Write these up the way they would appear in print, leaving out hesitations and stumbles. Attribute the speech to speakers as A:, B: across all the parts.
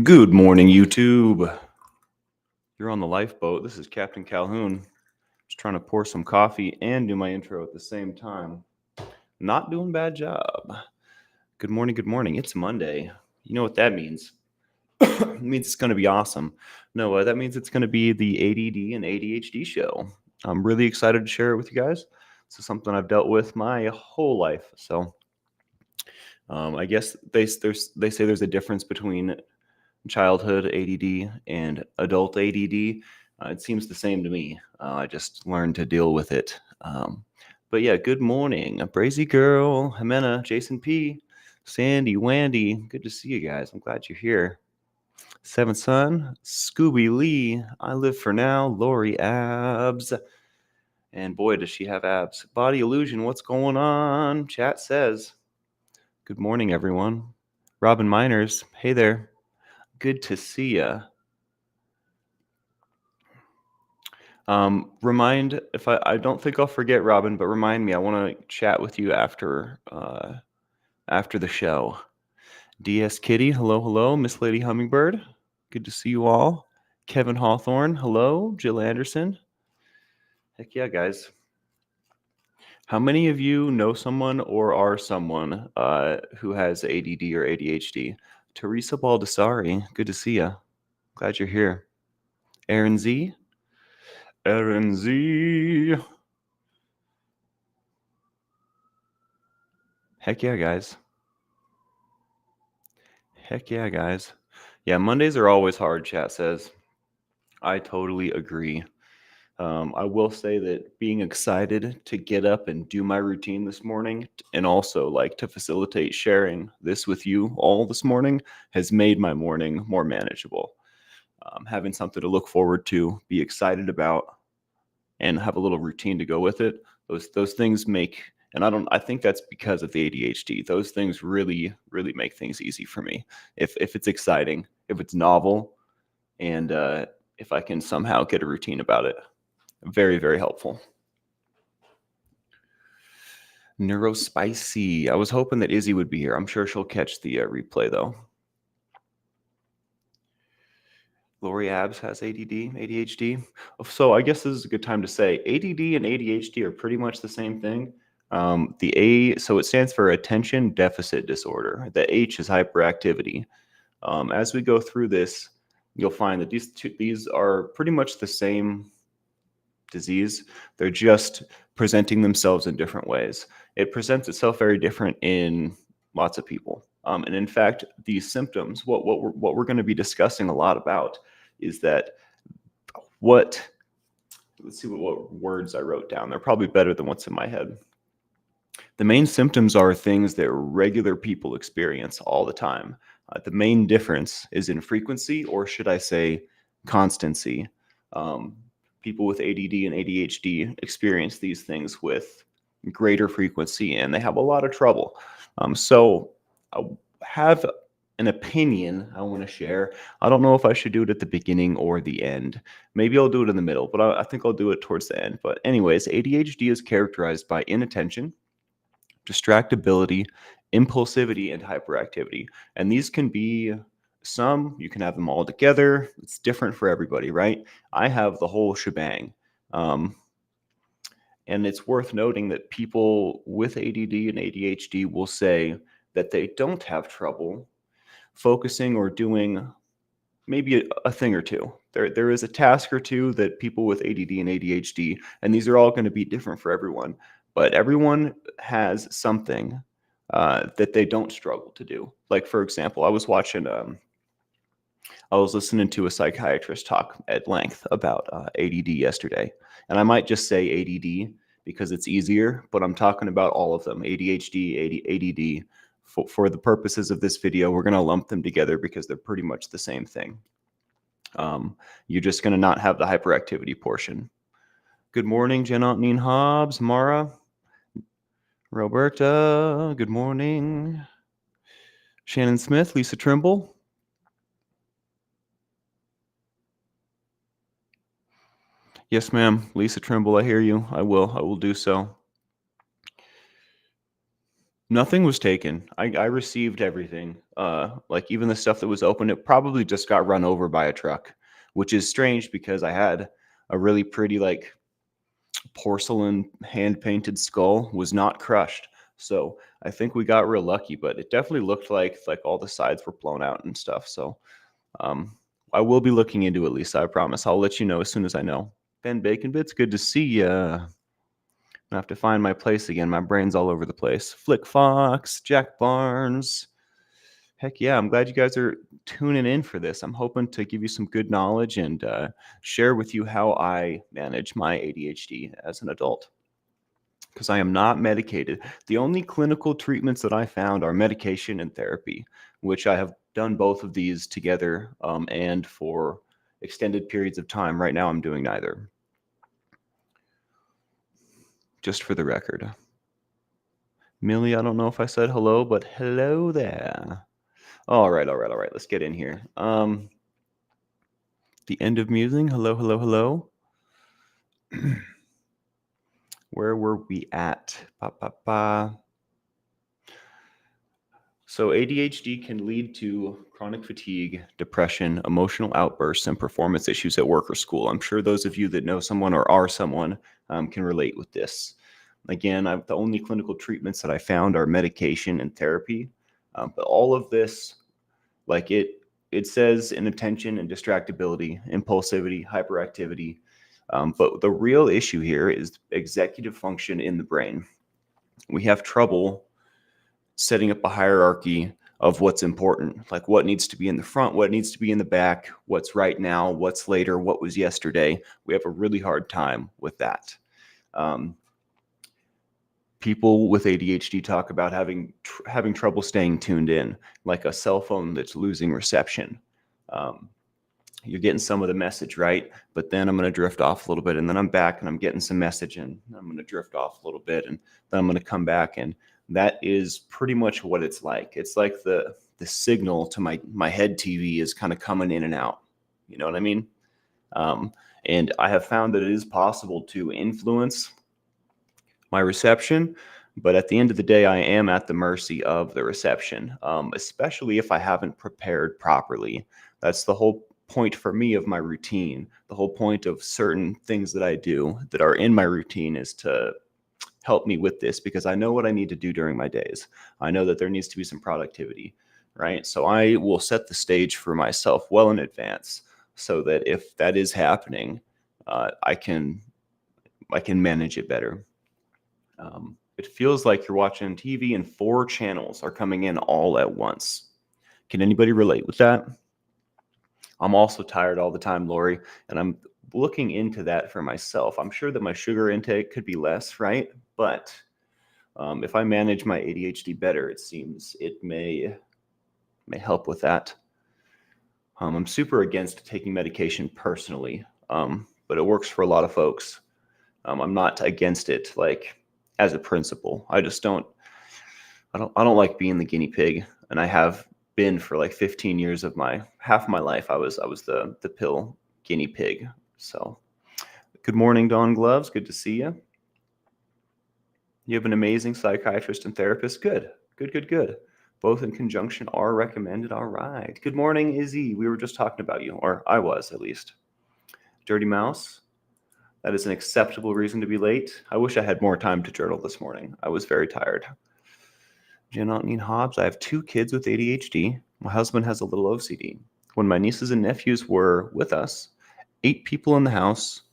A: Good morning, YouTube. You're on the lifeboat. This is Captain Calhoun. Just trying to pour some coffee and do my intro at the same time. Not doing a bad job. Good morning, good morning. It's Monday. You know what that means? It means it's going to be awesome. No, that means it's going to be the ADD and ADHD show. I'm really excited to share it with you guys. This is something I've dealt with my whole life. So I guess they say there's a difference between childhood ADD and adult ADD. It seems the same to me. I just learned to deal with it. But yeah, good morning, Brazy Girl, Jimena, Jason P, Sandy, Wandy. Good to see you guys. I'm glad you're here. Seventh Son, Scooby Lee, I Live for Now, Lori Abs. And boy, does she have abs. Body Illusion, what's going on? Chat says, good morning, everyone. Robin Miners, hey there. Good to see ya. If I don't think I'll forget, Robin, but remind me, I want to chat with you after the show. DS Kitty, hello. Miss Lady Hummingbird, good to see you all. Kevin Hawthorne, hello. Jill Anderson, heck yeah, guys. How many of you know someone or are someone who has ADD or ADHD? Teresa Baldessari, good to see you. Glad you're here. Aaron Z. Heck yeah, guys. Yeah, Mondays are always hard, chat says. I totally agree. I will say that being excited to get up and do my routine this morning and also like to facilitate sharing this with you all this morning has made my morning more manageable. Having something to look forward to, be excited about, and have a little routine to go with it. Those things make, and I think that's because of the ADHD. Those things really make things easy for me. If it's exciting, if it's novel, and if I can somehow get a routine about it, very helpful. Neurospicy. I was hoping that Izzy would be here. I'm sure she'll catch the replay though. Lori Abs has ADD, ADHD. So I guess this is a good time to say ADD and ADHD are pretty much the same thing. So it stands for attention deficit disorder. The H is hyperactivity. As we go through this, you'll find that these are pretty much the same disease. They're just presenting themselves in different ways. It presents itself very different in lots of people. And in fact, these symptoms, what we're going to be discussing a lot about is that let's see what words I wrote down. They're probably better than what's in my head. The main symptoms are things that regular people experience all the time. The main difference is in frequency, or should I say constancy. People with ADD and ADHD experience these things with greater frequency, and they have a lot of trouble. So I have an opinion I want to share. I don't know if I should do it at the beginning or the end. Maybe I'll do it in the middle, but I think I'll do it towards the end. But anyways, ADHD is characterized by inattention, distractibility, impulsivity, and hyperactivity. And these can be you can have them all together. It's different for everybody, right? I have the whole shebang. And it's worth noting that people with ADD and ADHD will say that they don't have trouble focusing or doing maybe a thing or two. There is a task or two that people with ADD and ADHD, and these are all going to be different for everyone, but everyone has something that they don't struggle to do. Like, for example, I was listening to a psychiatrist talk at length about ADD yesterday, and I might just say ADD because it's easier, but I'm talking about all of them, ADHD, ADD. For the purposes of this video, we're going to lump them together because they're pretty much the same thing. You're just going to not have the hyperactivity portion. Good morning, Janine Hobbs, Mara, Roberta, good morning. Shannon Smith, Lisa Trimble. Yes, ma'am. Lisa Trimble, I hear you. I will do so. Nothing was taken. I received everything. Like even the stuff that was open, it probably just got run over by a truck, which is strange because I had a really pretty like porcelain hand painted skull was not crushed. So I think we got real lucky, but it definitely looked like all the sides were blown out and stuff. So um, I will be looking into it, Lisa. I promise. I'll let you know as soon as I know. Ben Bacon Bits, good to see ya. I have to find my place again. My brain's all over the place. Flick Fox, Jack Barnes. Heck yeah, I'm glad you guys are tuning in for this. I'm hoping to give you some good knowledge and share with you how I manage my ADHD as an adult. Because I am not medicated. The only clinical treatments that I found are medication and therapy, which I have done both of these together and for extended periods of time. Right now, I'm doing neither. Just for the record. Millie, I don't know if I said hello, but hello there. All right. Let's get in here. The end of musing. Hello. Where were we at? So ADHD can lead to chronic fatigue, depression, emotional outbursts, and performance issues at work or school. I'm sure those of you that know someone or are someone can relate with this. Again, the only clinical treatments that I found are medication and therapy. But all of this, like it says inattention and distractibility, impulsivity, hyperactivity. But the real issue here is executive function in the brain. We have trouble setting up a hierarchy of what's important, like what needs to be in the front, what needs to be in the back, what's right now, what's later, what was yesterday. We have a really hard time with that. People with ADHD talk about having trouble staying tuned in, like a cell phone that's losing reception. You're getting some of the message, right? But then I'm going to drift off a little bit, and then I'm back and I'm getting some message, and I'm going to drift off a little bit, and then I'm going to come back. And that is pretty much what it's like. It's like the signal to my head TV is kind of coming in and out. You know what I mean? And I have found that it is possible to influence my reception, but at the end of the day, I am at the mercy of the reception, especially if I haven't prepared properly. That's the whole point for me of my routine. The whole point of certain things that I do that are in my routine is to help me with this, because I know what I need to do during my days. I know that there needs to be some productivity, right? So I will set the stage for myself well in advance so that if that is happening, I can manage it better. It feels like you're watching TV and 4 channels are coming in all at once. Can anybody relate with that? I'm also tired all the time, Lori, and I'm looking into that for myself. I'm sure that my sugar intake could be less, right? But if I manage my ADHD better, it seems it may help with that. I'm super against taking medication personally, but it works for a lot of folks. I'm not against it like as a principle. I don't like being the guinea pig, and I have been for like 15 years of half my life. I was the pill guinea pig. So good morning, Dawn Gloves. Good to see you. You have an amazing psychiatrist and therapist. Good. Both in conjunction are recommended. All right. Good morning, Izzy. We were just talking about you, or I was at least. Dirty Mouse. That is an acceptable reason to be late. I wish I had more time to journal this morning. I was very tired. Janine Hobbs. I have 2 kids with ADHD. My husband has a little OCD. When my nieces and nephews were with us, 8 people in the house,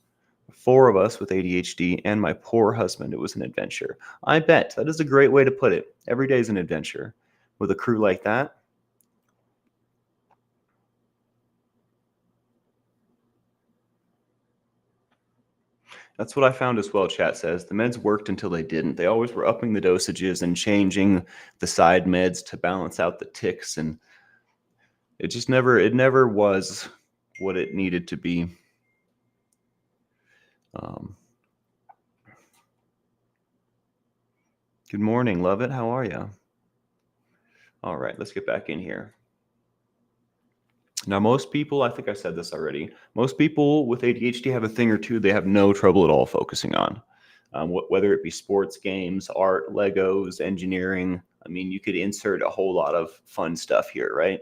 A: 4 of us with ADHD, and my poor husband. It was an adventure. I bet. That is a great way to put it. Every day is an adventure. With a crew like that. That's what I found as well, chat says. The meds worked until they didn't. They always were upping the dosages and changing the side meds to balance out the tics, and it never was what it needed to be. Good morning, love it. How are you? All right, let's get back in here. Now, most people, I think I said this already, most people with ADHD have a thing or two they have no trouble at all focusing on. Whether it be sports, games, art, Legos, engineering, I mean, you could insert a whole lot of fun stuff here, right?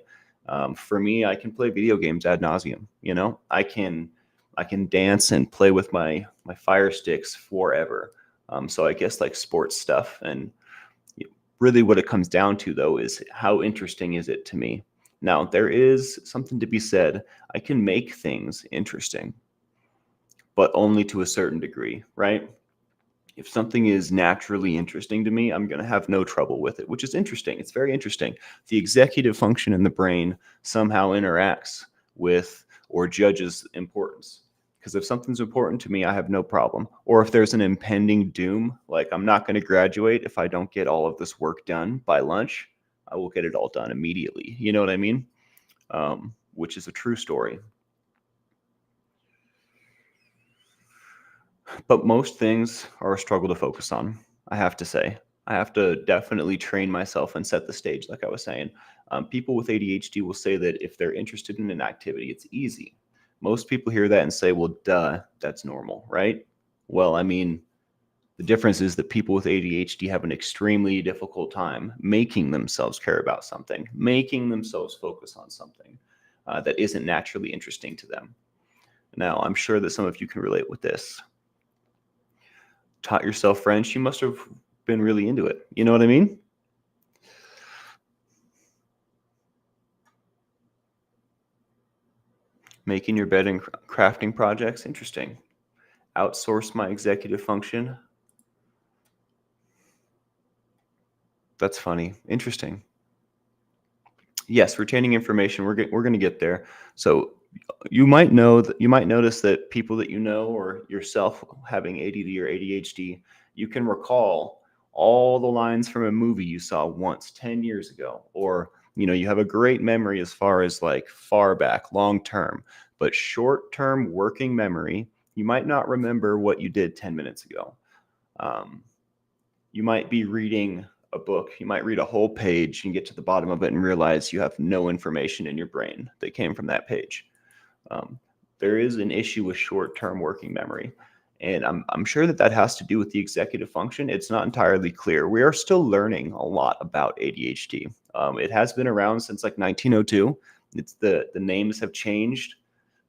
A: For me, I can play video games ad nauseum. I can dance and play with my fire sticks forever. So I guess like sports stuff. And really what it comes down to, though, is how interesting is it to me? Now, there is something to be said. I can make things interesting, but only to a certain degree, right? If something is naturally interesting to me, I'm going to have no trouble with it, which is interesting. It's very interesting. The executive function in the brain somehow interacts with or judges importance. Because if something's important to me, I have no problem. Or if there's an impending doom, like I'm not going to graduate if I don't get all of this work done by lunch, I will get it all done immediately. You know what I mean? Which is a true story. But most things are a struggle to focus on, I have to say. I have to definitely train myself and set the stage, like I was saying. People with ADHD will say that if they're interested in an activity, it's easy. Most people hear that and say, well, duh, that's normal, right? Well, I mean, the difference is that people with ADHD have an extremely difficult time making themselves care about something, making themselves focus on something that isn't naturally interesting to them. Now, I'm sure that some of you can relate with this. Taught yourself French, you must have been really into it. You know what I mean? Making your bed and crafting projects, interesting. Outsource my executive function. That's funny. Interesting. Yes, retaining information. We're going to get there. So you might notice that people that you know or yourself having ADD or ADHD, you can recall all the lines from a movie you saw once 10 years ago, or you have a great memory as far as like far back, long term, but short term working memory, you might not remember what you did 10 minutes ago. You might be reading a book, you might read a whole page and get to the bottom of it and realize you have no information in your brain that came from that page. There is an issue with short-term working memory, and I'm sure that has to do with the executive function. It's not entirely clear. We are still learning a lot about ADHD. It has been around since like 1902. It's the names have changed.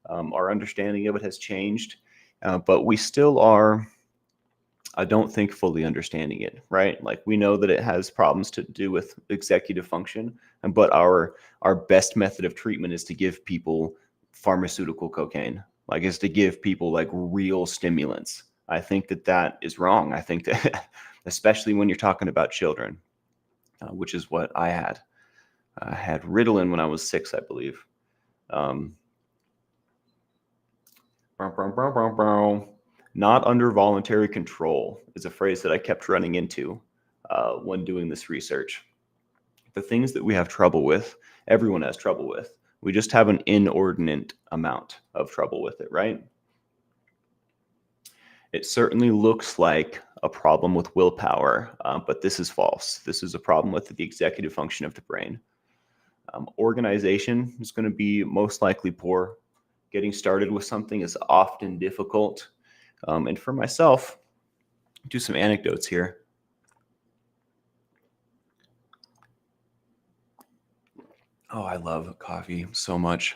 A: Our understanding of it has changed, but we still are, I don't think, fully understanding it, right? Like we know that it has problems to do with executive function, but our best method of treatment is to give people pharmaceutical cocaine, like is to give people like real stimulants. I think that is wrong. I think that especially when you're talking about children, which is what I had. I had Ritalin when I was 6, I believe. Um, Not under voluntary control is a phrase that I kept running into when doing this research. The things that we have trouble with, everyone has trouble with. We just have an inordinate amount of trouble with it, right? It certainly looks like a problem with willpower, but this is false. This is a problem with the executive function of the brain. Organization is going to be most likely poor. Getting started with something is often difficult. And for myself, do some anecdotes here. Oh, I love coffee so much.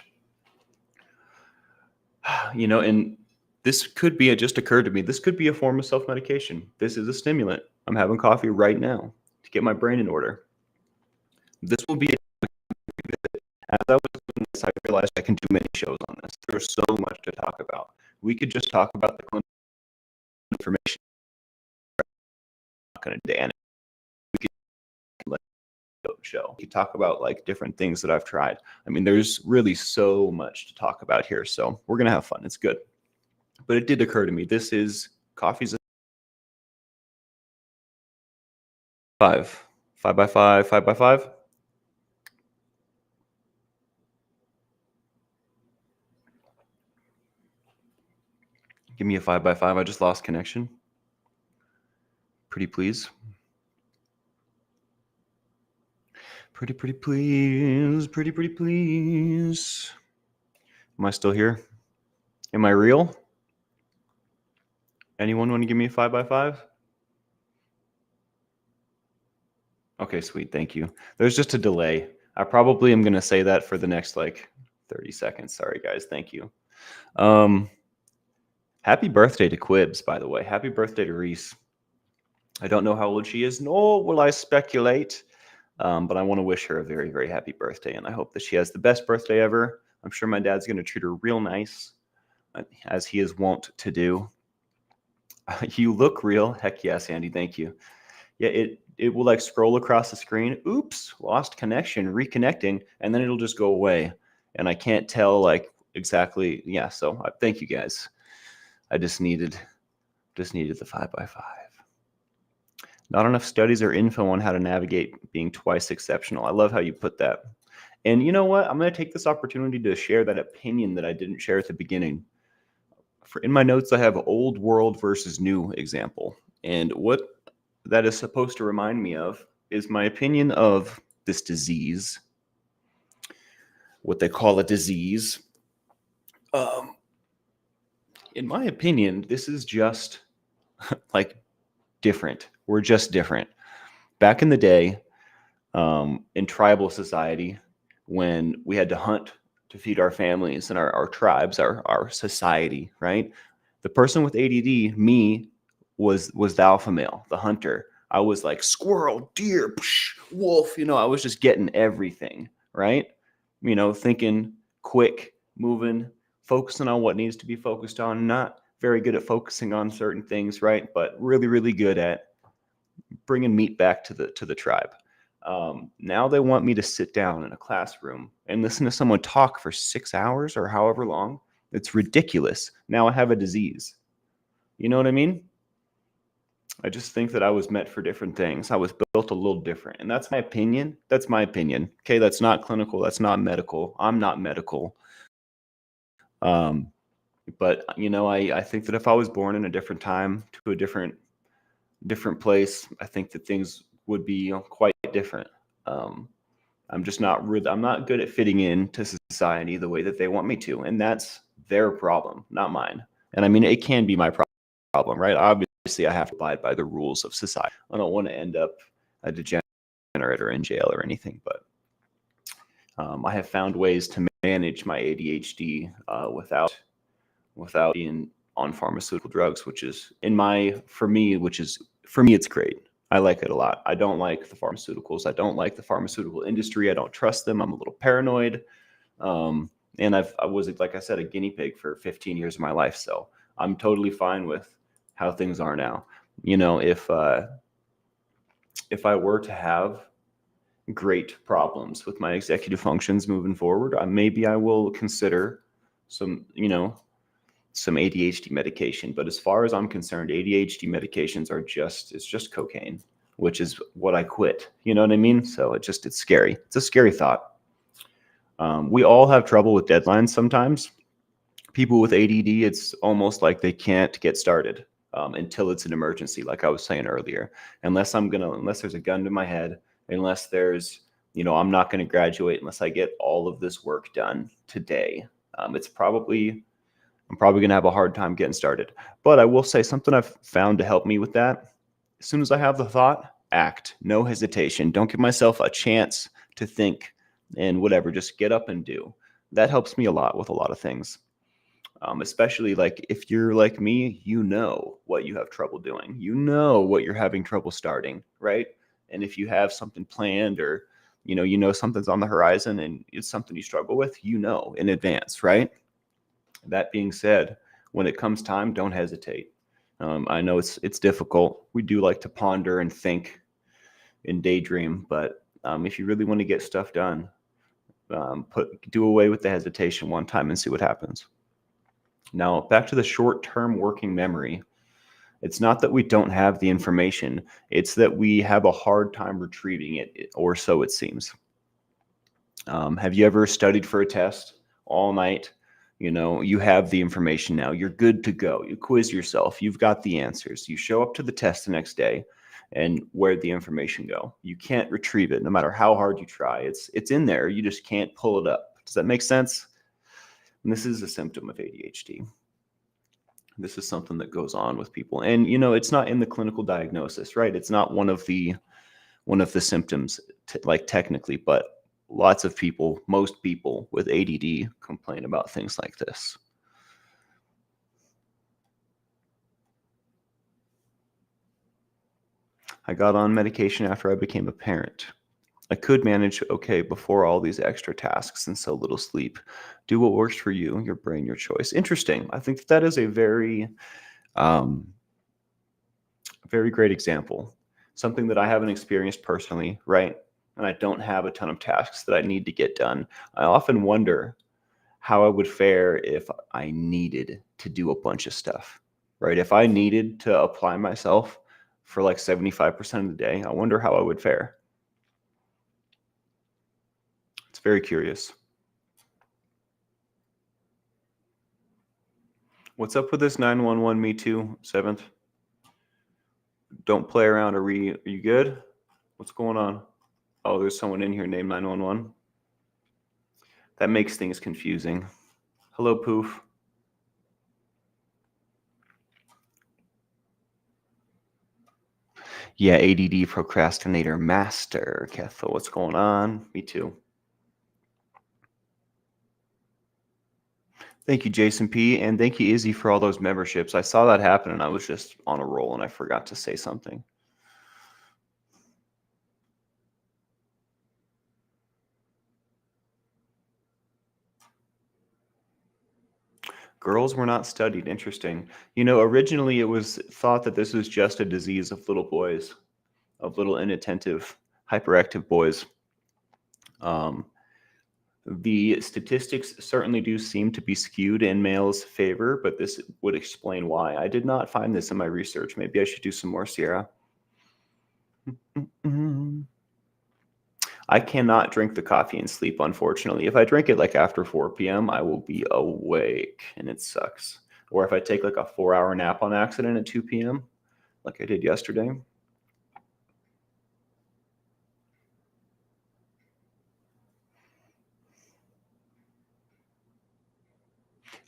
A: And this could be, it just occurred to me, this could be a form of self-medication. This is a stimulant. I'm having coffee right now to get my brain in order. This will be, as I was doing this, I realized I can do many shows on this. There's so much to talk about. We could just talk about the clinical information. I'm not going to Dan. We could show. We could talk about like different things that I've tried. I mean, there's really so much to talk about here. So we're going to have fun. It's good. But it did occur to me, this is coffee's a 5. 5 by 5, 5 by 5. Give me a 5 by 5. I just lost connection. Pretty please. Pretty please. Pretty please. Am I still here? Am I real? Anyone want to give me a 5 by 5? Okay, sweet. Thank you. There's just a delay. I probably am going to say that for the next like 30 seconds. Sorry, guys. Thank you. Um, Happy birthday to Quibs, by the way. Happy birthday to Reese. I don't know how old she is, nor will I speculate, but I want to wish her a very, very happy birthday, and I hope that she has the best birthday ever. I'm sure my dad's going to treat her real nice, as he is wont to do. You look real. Heck yes, Andy. Thank you. Yeah, it will like scroll across the screen. Oops, lost connection, reconnecting, and then it'll just go away, and I can't tell like exactly. Yeah, so thank you guys. I just needed the 5x5. Not enough studies or info on how to navigate being twice exceptional. I love how you put that. And you know what? I'm going to take this opportunity to share that opinion that I didn't share at the beginning. In my notes, I have old world versus new example. And what that is supposed to remind me of is my opinion of this disease, what they call a disease. In my opinion, this is just like different. We're just different. Back in the day, in tribal society, when we had to hunt to feed our families and our tribes, our society, right? The person with ADD, me, was the alpha male, the hunter. I was like squirrel, deer, psh, wolf. I was just getting everything, right? Thinking quick, moving, focusing on what needs to be focused on. Not very good at focusing on certain things, right? But really, really good at bringing meat back to the tribe. Now they want me to sit down in a classroom and listen to someone talk for 6 hours or however long. It's ridiculous. Now I have a disease. You know what I mean? I just think that I was meant for different things. I was built a little different. And that's my opinion. That's my opinion. Okay, that's not clinical. That's not medical. I'm not medical. Um, but I think that if I was born in a different time to a different place, I think that things would be quite different. I'm just not really, I'm not good at fitting into society the way that they want me to. And that's their problem, not mine. And I mean, it can be my problem, right? Obviously, I have to abide by the rules of society. I don't want to end up a degenerate or in jail or anything, but I have found ways to manage my ADHD without being on pharmaceutical drugs, which is for me, it's great. I like it a lot. I don't like the pharmaceuticals. I don't like the pharmaceutical industry. I don't trust them. I'm a little paranoid. And I was, like I said, a guinea pig for 15 years of my life. So I'm totally fine with how things are now. If I were to have great problems with my executive functions moving forward, maybe I will consider some ADHD medication. But as far as I'm concerned, ADHD medications it's just cocaine, which is what I quit. You know what I mean? So it's scary. It's a scary thought. We all have trouble with deadlines sometimes. People with ADD, it's almost like they can't get started until it's an emergency, like I was saying earlier. Unless there's a gun to my head, unless there's, I'm not going to graduate unless I get all of this work done today. I'm probably going to have a hard time getting started. But I will say something I've found to help me with that. As soon as I have the thought, act. No hesitation. Don't give myself a chance to think and whatever. Just get up and do. That helps me a lot with a lot of things. Especially like if you're like me, you know what you have trouble doing. You know what you're having trouble starting, right? And if you have something planned or something's on the horizon and it's something you struggle with, in advance, right? That being said, when it comes time, don't hesitate. I know it's difficult. We do like to ponder and think and daydream, but if you really want to get stuff done, do away with the hesitation one time and see what happens. Now, back to the short-term working memory. It's not that we don't have the information. It's that we have a hard time retrieving it, or so it seems. Have you ever studied for a test all night? You have the information now. You're good to go. You quiz yourself. You've got the answers. You show up to the test the next day, and where'd the information go? You can't retrieve it no matter how hard you try. It's in there. You just can't pull it up. Does that make sense? And this is a symptom of ADHD. This is something that goes on with people. And, it's not in the clinical diagnosis, right? It's not one of the one of the symptoms, like technically, but lots of people, most people with ADD complain about things like this. I got on medication after I became a parent. I could manage okay before all these extra tasks and so little sleep. Do what works for you, your brain, your choice. Interesting. I think that is a um, very great example. Something that I haven't experienced personally, right? And I don't have a ton of tasks that I need to get done. I often wonder how I would fare if I needed to do a bunch of stuff, right? If I needed to apply myself for like 75% of the day, I wonder how I would fare. It's very curious. What's up with this 911 me too, 7th? Don't play around. Are you good? What's going on? Oh, there's someone in here named 911. That makes things confusing. Hello, Poof. Yeah, ADD procrastinator master. Kethel, what's going on? Me too. Thank you, Jason P. And thank you, Izzy, for all those memberships. I saw that happen and I was just on a roll and I forgot to say something. Girls were not studied. Interesting. Originally it was thought that this was just a disease of little boys, of little inattentive, hyperactive boys. The statistics certainly do seem to be skewed in males' favor, but this would explain why. I did not find this in my research. Maybe I should do some more, Sierra. I cannot drink the coffee and sleep, unfortunately. If I drink it like after 4 p.m., I will be awake and it sucks. Or if I take like a 4-hour nap on accident at 2 p.m., like I did yesterday.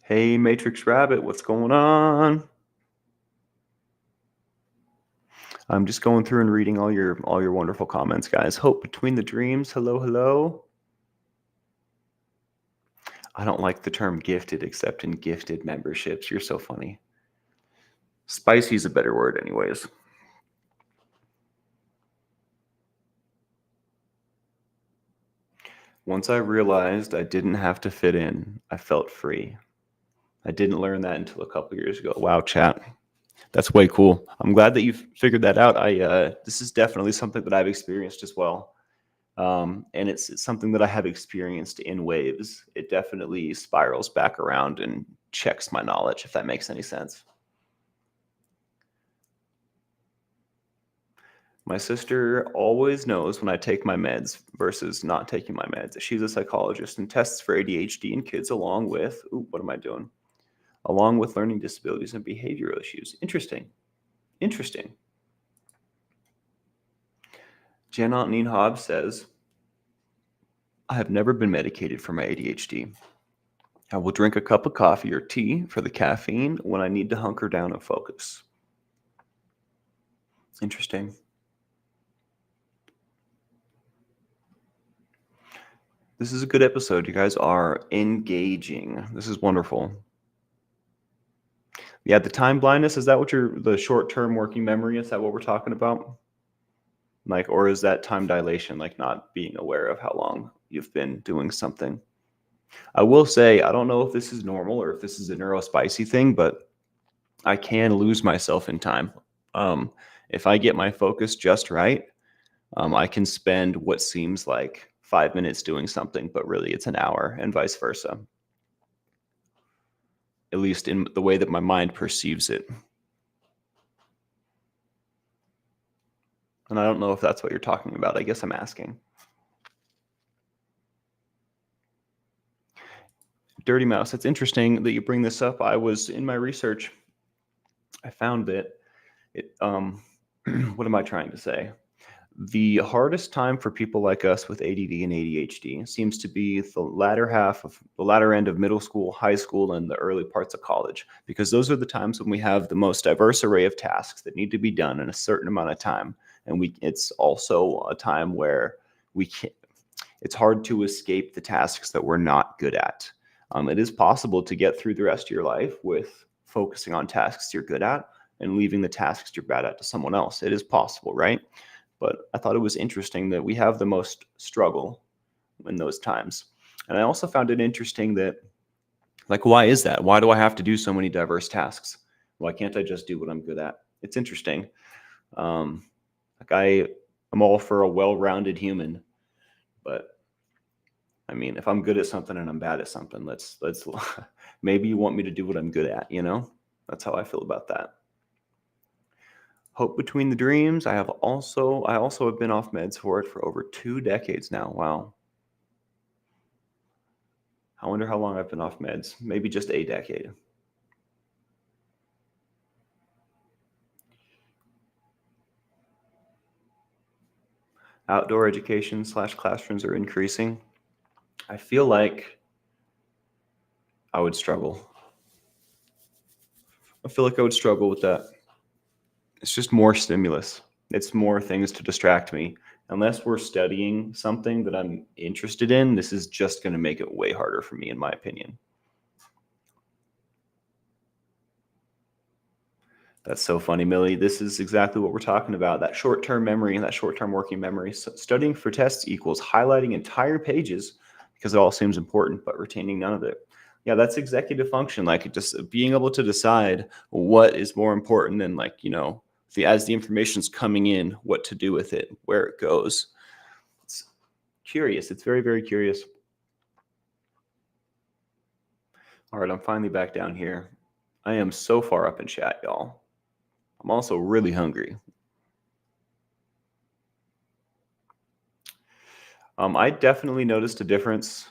A: Hey, Matrix Rabbit, what's going on? I'm just going through and reading all your wonderful comments, guys. Hope between the dreams. Hello, hello. I don't like the term gifted except in gifted memberships. You're so funny. Spicy's a better word, anyways. Once I realized I didn't have to fit in, I felt free. I didn't learn that until a couple years ago. Wow, chat. That's way cool. I'm glad that you figured that out. This is definitely something that I've experienced as well. And it's something that I have experienced in waves. It definitely spirals back around and checks my knowledge, if that makes any sense. My sister always knows when I take my meds versus not taking my meds. She's a psychologist and tests for ADHD in kids along with, what am I doing? Along with learning disabilities and behavioral issues. Interesting. Janot Neen Hobbs says, I have never been medicated for my ADHD. I will drink a cup of coffee or tea for the caffeine when I need to hunker down and focus. Interesting. This is a good episode. You guys are engaging. This is wonderful. Yeah, the time blindness, is that what the short-term working memory, is that what we're talking about? Like, or is that time dilation, like not being aware of how long you've been doing something? I will say, I don't know if this is normal or if this is a neurospicy thing, but I can lose myself in time. If I get my focus just right, I can spend what seems like 5 minutes doing something, but really it's an hour, and vice versa. At least in the way that my mind perceives it. And I don't know if that's what you're talking about. I guess I'm asking. Dirty Mouse, it's interesting that you bring this up. I was in my research, I found that what am I trying to say? The hardest time for people like us with ADD and ADHD seems to be the latter end of middle school, high school, and the early parts of college, because those are the times when we have the most diverse array of tasks that need to be done in a certain amount of time. And it's also a time where we can't, it's hard to escape the tasks that we're not good at. It is possible to get through the rest of your life with focusing on tasks you're good at and leaving the tasks you're bad at to someone else. It is possible, right? But I thought it was interesting that we have the most struggle in those times. And I also found it interesting that, like, why is that? Why do I have to do so many diverse tasks? Why can't I just do what I'm good at? It's interesting. Um, I'm all for a well-rounded human, but I mean, if I'm good at something and I'm bad at something, let's maybe you want me to do what I'm good at, you know? That's how I feel about that. Hope between the dreams. I also have been off meds for it for over 2 decades now. Wow. I wonder how long I've been off meds. Maybe just a decade. Outdoor education / classrooms are increasing. I feel like I would struggle. I feel like I would struggle with that. It's just more stimulus. It's more things to distract me. Unless we're studying something that I'm interested in, this is just going to make it way harder for me, in my opinion. That's so funny, Millie. This is exactly what we're talking about. That short-term memory and that short-term working memory. So studying for tests equals highlighting entire pages because it all seems important, but retaining none of it. Yeah, that's executive function. Like just being able to decide what is more important than, like, as the information's coming in, what to do with it, where it goes. It's curious. It's very, very curious. All right, I'm finally back down here. I am so far up in chat, y'all. I'm also really hungry. I definitely noticed a difference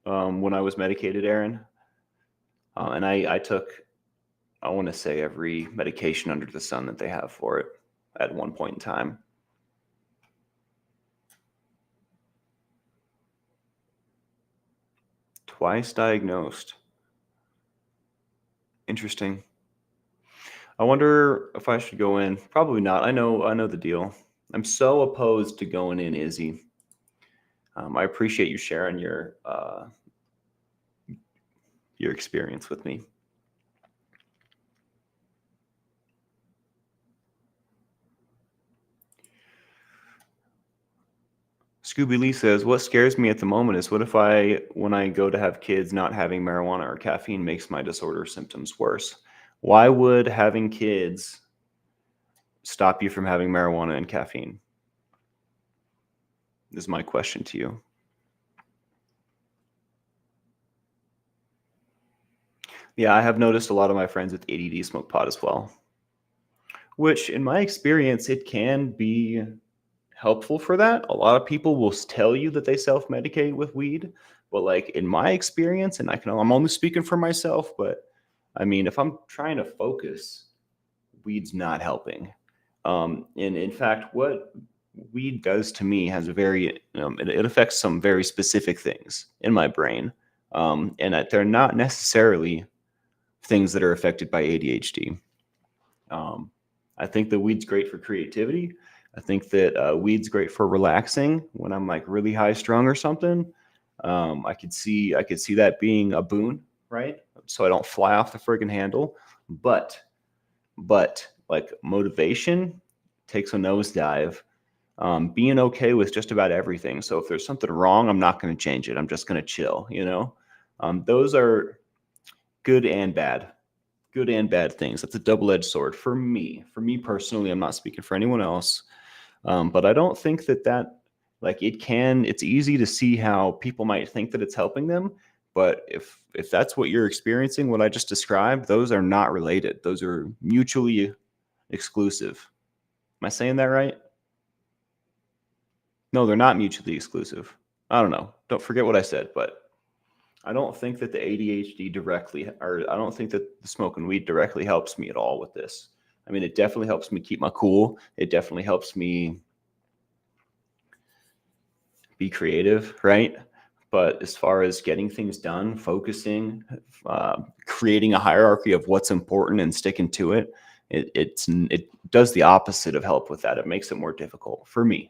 A: when I was medicated, Aaron. And I took, I want to say, every medication under the sun that they have for it at one point in time. Twice diagnosed. Interesting. I wonder if I should go in. Probably not. I know the deal. I'm so opposed to going in, Izzy. I appreciate you sharing your experience with me. Scooby Lee says, what scares me at the moment is what if when I go to have kids, not having marijuana or caffeine makes my disorder symptoms worse? Why would having kids stop you from having marijuana and caffeine? Is my question to you. Yeah, I have noticed a lot of my friends with ADD smoke pot as well, which in my experience, it can be helpful for that. A lot of people will tell you that they self-medicate with weed, but like in my experience, and I'm only speaking for myself, but I mean, if I'm trying to focus, weed's not helping. And in fact, what weed does to me has it affects some very specific things in my brain, and that they're not necessarily things that are affected by ADHD. I think the weed's great for creativity. I think that weed's great for relaxing when I'm like really high strung or something. I could see that being a boon, right? So I don't fly off the friggin' handle. But like motivation takes a nosedive. Being okay with just about everything. So if there's something wrong, I'm not going to change it. I'm just going to chill. Those are good and bad things. That's a double-edged sword for me. For me personally, I'm not speaking for anyone else. But I don't think that like it's easy to see how people might think that it's helping them. But if that's what you're experiencing, what I just described, those are not related. Those are mutually exclusive. Am I saying that right? No, they're not mutually exclusive. I don't know. Don't forget what I said, but I don't think that the ADHD I don't think that the smoking weed directly helps me at all with this. I mean, it definitely helps me keep my cool. It definitely helps me be creative, right? But as far as getting things done, focusing, creating a hierarchy of what's important and sticking to it, It does the opposite of help with that. It makes it more difficult for me.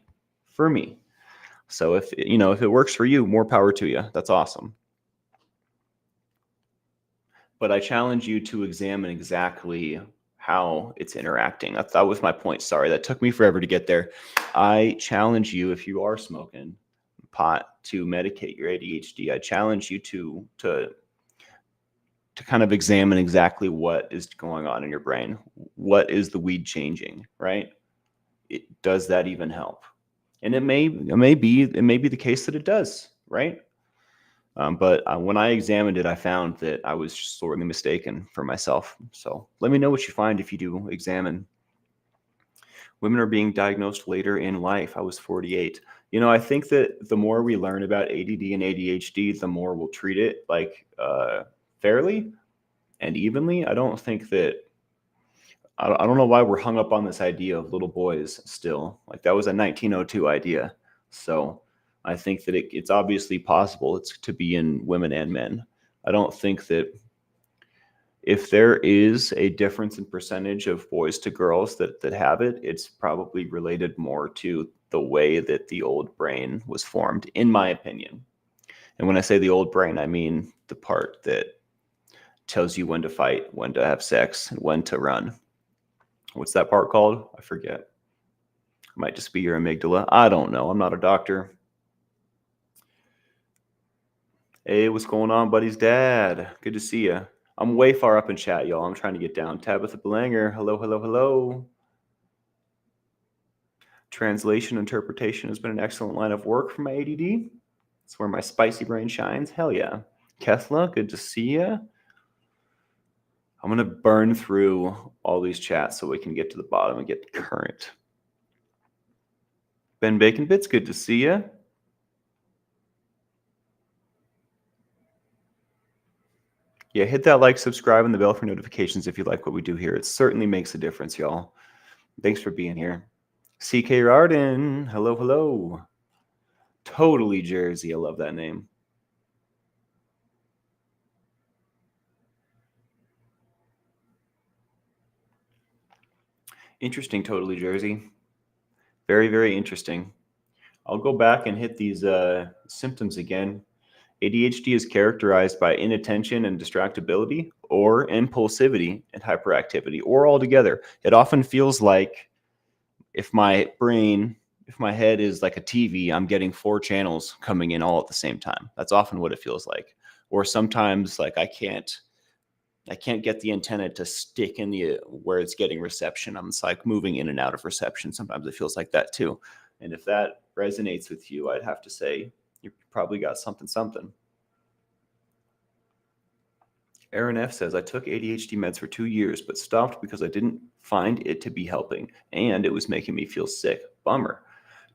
A: So if it works for you, more power to you. That's awesome. But I challenge you to examine exactly how it's interacting. That was my point. Sorry, that took me forever to get there. I challenge you, if you are smoking pot, to medicate your ADHD. I challenge you to kind of examine exactly what is going on in your brain. What is the weed changing, right? Does that even help? And it may be the case that it does, right? But when I examined it, I found that I was sorely mistaken for myself. So let me know what you find if you do examine. Women are being diagnosed later in life. I was 48. I think that the more we learn about ADD and ADHD, the more we'll treat it like fairly and evenly. I don't think that I don't know why we're hung up on this idea of little boys still. Like that was a 1902 idea. So I think that it's obviously possible it's to be in women and men. I don't think that if there is a difference in percentage of boys to girls that have it, it's probably related more to the way that the old brain was formed, in my opinion. And when I say the old brain, I mean the part that tells you when to fight, when to have sex, and when to run. What's that part called? I forget. It might just be your amygdala. I don't know. I'm not a doctor. Hey, what's going on, buddy's dad? Good to see you. I'm way far up in chat, y'all. I'm trying to get down. Tabitha Belanger. Hello, hello, hello. Translation interpretation has been an excellent line of work for my ADD. It's where my spicy brain shines. Hell yeah. Kethla, good to see you. I'm going to burn through all these chats so we can get to the bottom and get current. Ben Bacon Bits, good to see you. Yeah, hit that like, subscribe, and the bell for notifications if you like what we do here. It certainly makes a difference, y'all. Thanks for being here. CK Arden, hello, hello. Totally Jersey, I love that name. Interesting, Totally Jersey. Very, very interesting. I'll go back and hit these symptoms again. ADHD is characterized by inattention and distractibility, or impulsivity and hyperactivity, or all together. It often feels like if my head is like a TV, I'm getting 4 channels coming in all at the same time. That's often what it feels like. Or sometimes like I can't get the antenna to stick in the where it's getting reception. I'm just like moving in and out of reception. Sometimes it feels like that too. And if that resonates with you, I'd have to say you probably got something. Aaron F says, I took ADHD meds for 2 years, but stopped because I didn't find it to be helping, and it was making me feel sick. Bummer.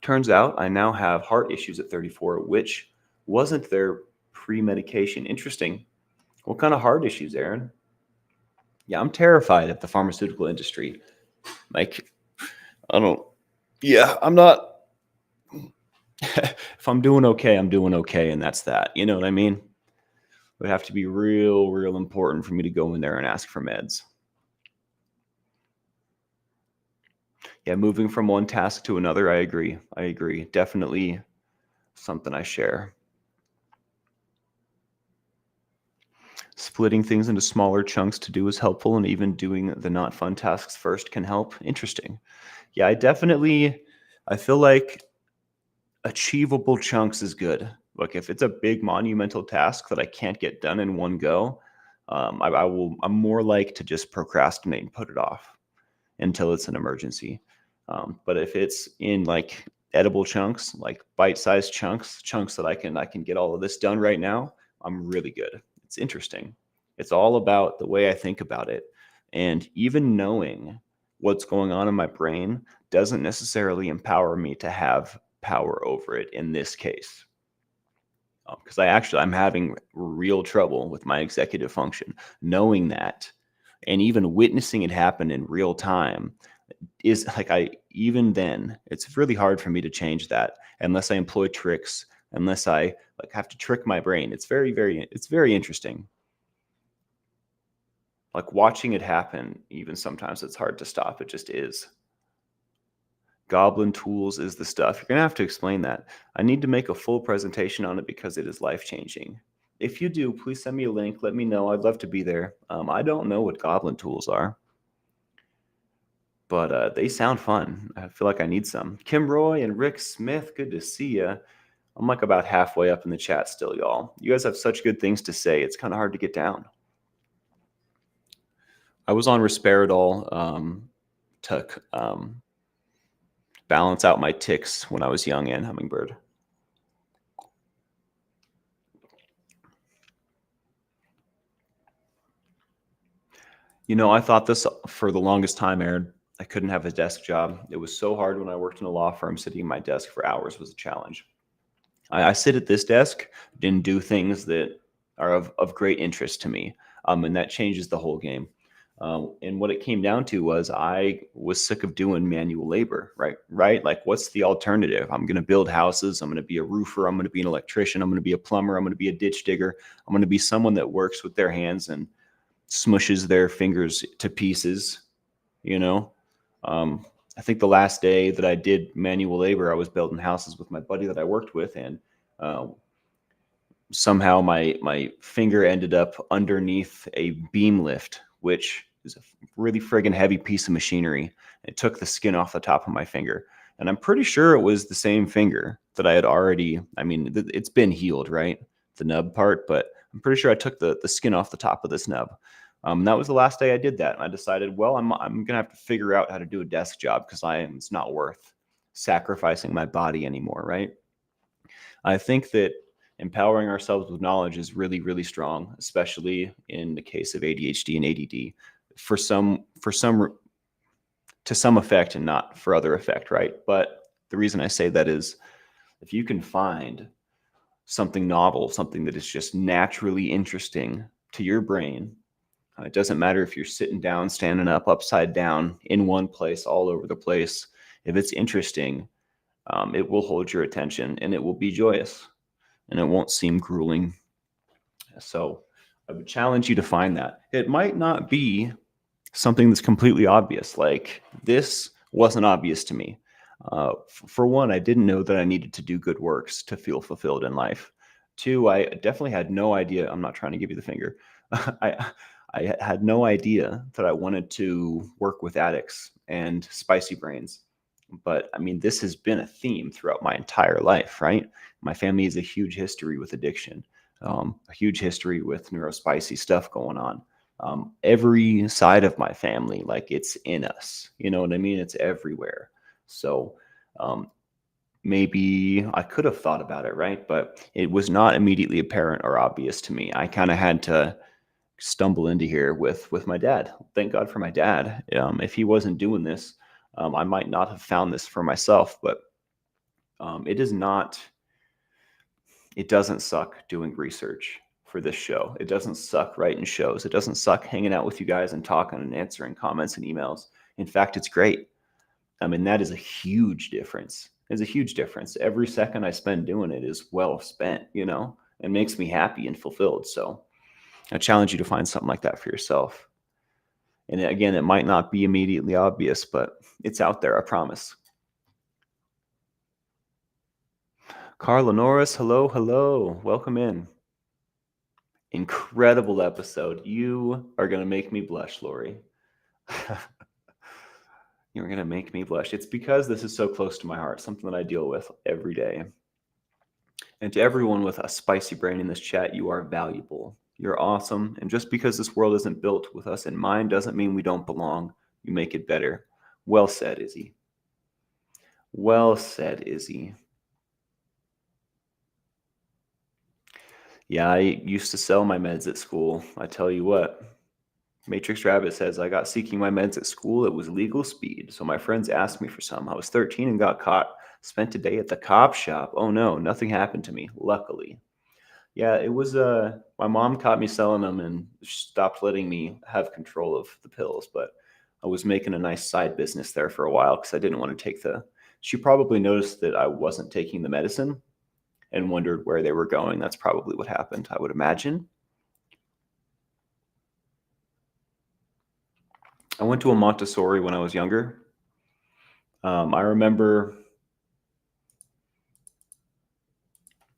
A: Turns out I now have heart issues at 34, which wasn't there pre-medication. Interesting. What kind of heart issues, Aaron? Yeah, I'm terrified of the pharmaceutical industry. Like, I'm not. If I'm doing okay, I'm doing okay, and that's that. You know what I mean? It would have to be real important for me to go in there and ask for meds. Yeah, moving from one task to another, I agree. Definitely something I share. Splitting things into smaller chunks to do is helpful, and even doing the not fun tasks first can help. Interesting. Yeah, I feel like achievable chunks is good. Like if it's a big monumental task that I can't get done in one go, I'm more like to just procrastinate and put it off until it's an emergency. But if it's in like edible chunks, like bite-sized chunks that I can get all of this done right now, I'm really good. It's interesting. It's all about the way I think about it. And even knowing what's going on in my brain doesn't necessarily empower me to have power over it in this case. Because I'm having real trouble with my executive function. Knowing that and even witnessing it happen in real time is like even then it's really hard for me to change that unless I employ tricks, unless I like have to trick my brain. It's very interesting. Like watching it happen, even sometimes it's hard to stop. It just is. Goblin tools is the stuff. You're going to have to explain that. I need to make a full presentation on it because it is life-changing. If you do, please send me a link. Let me know. I'd love to be there. I don't know what goblin tools are, but they sound fun. I feel like I need some. Kim Roy and Rick Smith, good to see you. I'm like about halfway up in the chat still, y'all. You guys have such good things to say. It's kind of hard to get down. I was on Risperidol to balance out my tics when I was young and Hummingbird. You know, I thought this for the longest time, Aaron. I couldn't have a desk job. It was so hard when I worked in a law firm. Sitting at my desk for hours was a challenge. I sit at this desk and do things that are of great interest to me, and that changes the whole game. And what it came down to was I was sick of doing manual labor, right? Right? Like, what's the alternative? I'm going to build houses. I'm going to be a roofer. I'm going to be an electrician. I'm going to be a plumber. I'm going to be a ditch digger. I'm going to be someone that works with their hands and smushes their fingers to pieces, you know? I think the last day that I did manual labor, I was building houses with my buddy that I worked with, and uh, somehow my finger ended up underneath a beam lift, which is a really friggin' heavy piece of machinery. It took the skin off the top of my finger. And I'm pretty sure it was the same finger that I had already, I mean, it's been healed, right? The nub part, but I'm pretty sure I took the skin off the top of this nub. That was the last day I did that. And I decided, well, I'm going to have to figure out how to do a desk job because it's not worth sacrificing my body anymore, right? I think that empowering ourselves with knowledge is really, really strong, especially in the case of ADHD and ADD. To some effect and not for other effect, right? But the reason I say that is if you can find something novel, something that is just naturally interesting to your brain, it doesn't matter if you're sitting down, standing up, upside down, in one place, all over the place. If it's interesting, it will hold your attention and it will be joyous and it won't seem grueling. So I would challenge you to find that. It might not be something that's completely obvious. Like this wasn't obvious to me. For one, I didn't know that I needed to do good works to feel fulfilled in life. Two, I definitely had no idea. I'm not trying to give you the finger. I had no idea that I wanted to work with addicts and spicy brains. But I mean, this has been a theme throughout my entire life, right? My family has a huge history with addiction, a huge history with neurospicy stuff going on. Every side of my family, like it's in us, you know what I mean? It's everywhere. So maybe I could have thought about it, right? But it was not immediately apparent or obvious to me. I kind of had to stumble into here with my dad. Thank God for my dad. If he wasn't doing this, I might not have found this for myself. But it is not. It doesn't suck doing research for this show. It doesn't suck writing shows. It doesn't suck hanging out with you guys and talking and answering comments and emails. In fact, it's great. I mean, that is a huge difference. It's a huge difference. Every second I spend doing it is well spent, you know, and makes me happy and fulfilled. So I challenge you to find something like that for yourself. And again, it might not be immediately obvious, but it's out there, I promise. Carla Norris, hello, hello. Welcome in. Incredible episode. You are going to make me blush, Lori. You're going to make me blush. It's because this is so close to my heart, something that I deal with every day. And to everyone with a spicy brain in this chat, you are valuable. You're awesome. And just because this world isn't built with us in mind doesn't mean we don't belong. You make it better. Well said, Izzy. Well said, Izzy. Yeah, I used to sell my meds at school. I tell you what. Matrix Rabbit says, I got seeking my meds at school. It was legal speed. So my friends asked me for some. I was 13 and got caught. Spent a day at the cop shop. Oh no, nothing happened to me, luckily. Yeah, it was my mom caught me selling them and stopped letting me have control of the pills, but I was making a nice side business there for a while because I didn't want to take she probably noticed that I wasn't taking the medicine and wondered where they were going. That's probably what happened, I would imagine. I went to a Montessori when I was younger. I remember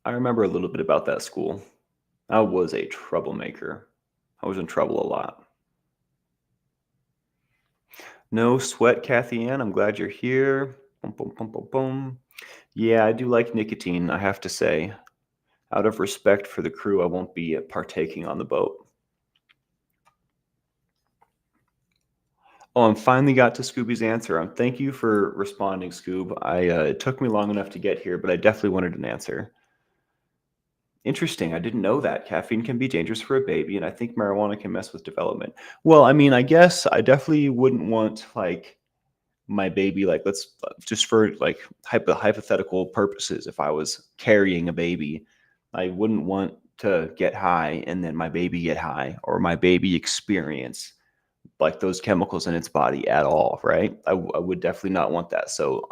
A: a little bit about that school. I was a troublemaker. I was in trouble a lot. No sweat, Kathy Ann. I'm glad you're here. Boom, boom, boom, boom, boom. Yeah, I do like nicotine, I have to say. Out of respect for the crew, I won't be partaking on the boat. Oh, I finally got to Scooby's answer. Thank you for responding, Scoob. It took me long enough to get here, but I definitely wanted an answer. Interesting. I didn't know that. Caffeine can be dangerous for a baby, and I think marijuana can mess with development. Well, I mean, I guess I definitely wouldn't want like my baby, like let's just for like hypothetical purposes, if I was carrying a baby, I wouldn't want to get high and then my baby get high or my baby experience like those chemicals in its body at all, right? I would definitely not want that. So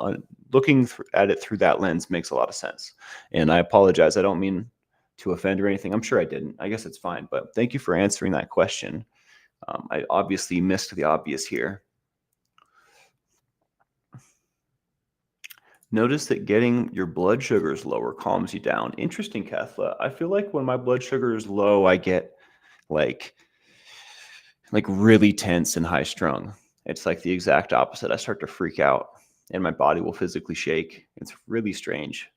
A: looking at it through that lens makes a lot of sense. And I apologize. I don't mean to offend or anything. I'm sure I didn't. I guess it's fine. But thank you for answering that question. I obviously missed the obvious here. Notice that getting your blood sugars lower calms you down. Interesting, Kathla. I feel like when my blood sugar is low, I get like really tense and high strung. It's like the exact opposite. I start to freak out and my body will physically shake. It's really strange.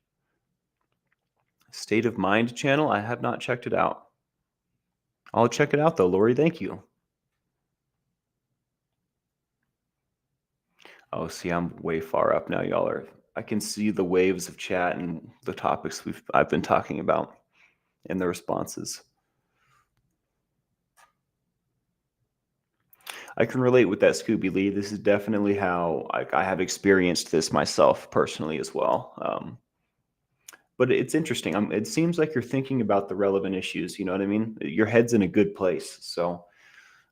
A: State of Mind channel. I have not checked it out. I'll check it out though, Lori. Thank you. Oh, see, I'm way far up now, y'all are. I can see the waves of chat and the topics I've been talking about and the responses. I can relate with that, Scooby Lee. This is definitely how I have experienced this myself personally as well. But it's interesting. It seems like you're thinking about the relevant issues. You know what I mean? Your head's in a good place. So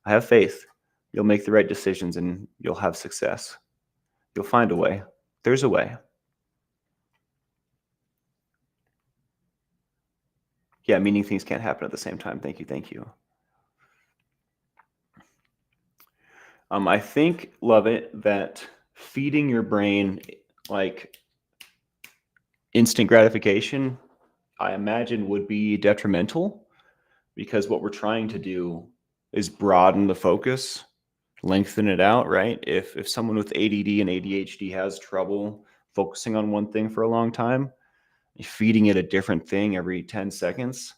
A: I have faith. You'll make the right decisions and you'll have success. You'll find a way. There's a way. Yeah, meaning things can't happen at the same time. Thank you. Thank you. I think, love it, that feeding your brain like instant gratification, I imagine would be detrimental because what we're trying to do is broaden the focus, lengthen it out, right? If someone with ADD and ADHD has trouble focusing on one thing for a long time, feeding it a different thing every 10 seconds,